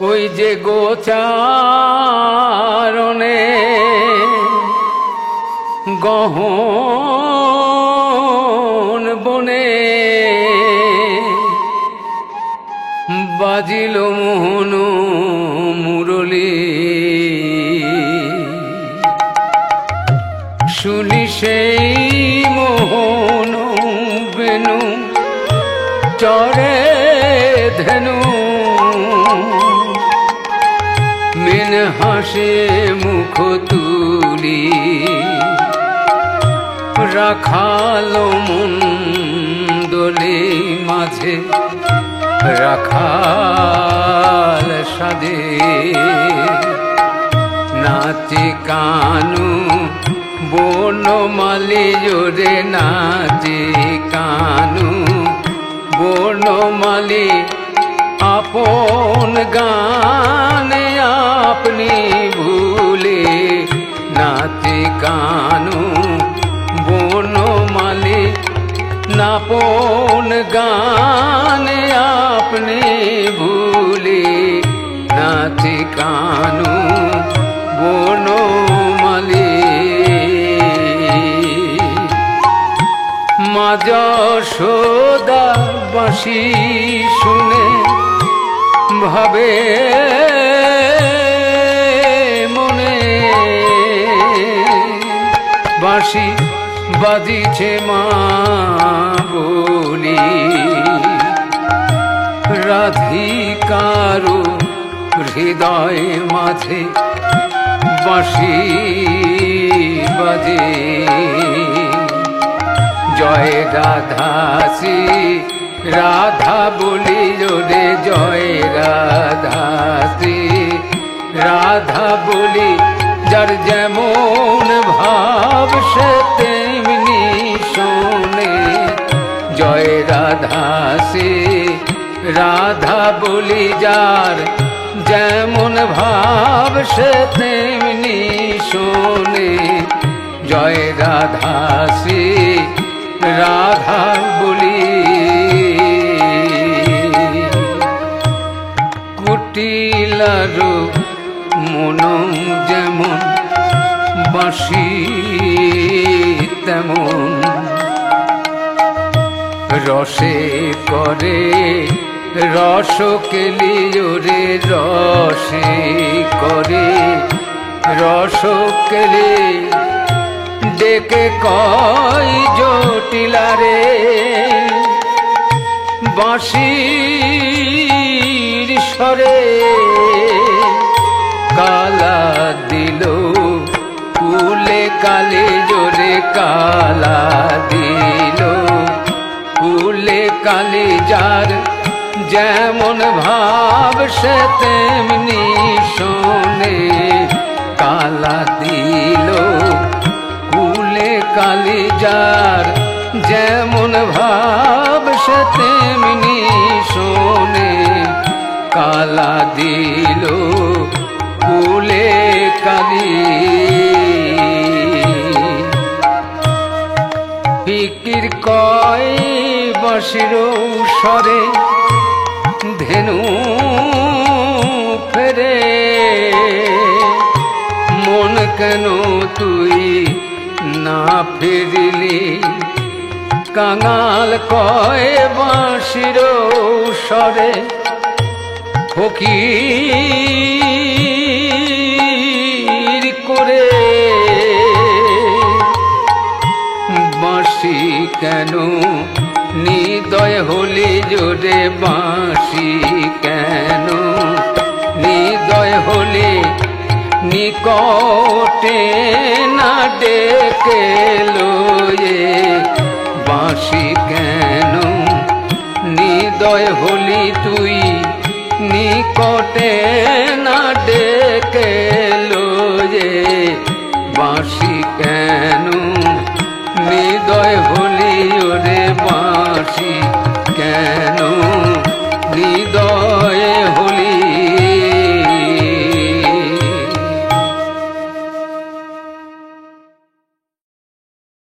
ওই যে গোচারণে গহন বনে বাজিল মোহন মুরলী শুনি সেই মোহন বেনু চরে ধেনু মেন হাসে মুখ তুলি রাখালো মন দোলে মাঝে রাখাল সাদে নাচে কানু বনমালী জোরে নাচে কানু বনমালী আপন গানে আপনি ভুলে নাচে কানু বনমালী নাপন গানে আপনি ভুলে নাচে কানু বনমালী মা যশোদা বাঁশি শুনে ভাবে মনে বাঁশি বাজিছে মা বলি রাধিকারু হৃদয় মাঝে বাঁশি বাজে জয় রাধা শ্রী রাধা বলি জোরে জয় রাধা শ্রী রাধা বলি যার যেমন ভাব সে তেমনি শোনে জয় রাধা শ্রী রাধা বলি যার যেমন ভাব সে তেমনি শোনে জয় রাধা শ্রী রাধা বলি কুটিলারু মন যেমন বাঁশি তেমন রসে করে রস কেলি জোরে রসে করে রস কেলি ডেকে কয় জটিলারে বাঁশির স্বরে কালা দিল কুলে কালে জোরে কালা দিল কুলে কালে যার যেমন ভাব সে তেমনি শোনে কালা দিল কুলে কালে যার যেমন ভাব সে তেমনি শোনে কালা দিল কুলে কালি ফিকির কয় বাঁশির স্বরে ধেনু ফেরে মন কেন তুই না ফিরলি কাঙাল কয় বাঁশির স্বরে ফকির করে বাঁশি কেন নিদয় হলি জোরে বাঁশি কেন নিদয় হলি নিকটে না ডেকে লয়ে বাঁশি কেন নিদয় হলি তুই নিকটে না ডেকে লয়ে বাঁশি কেন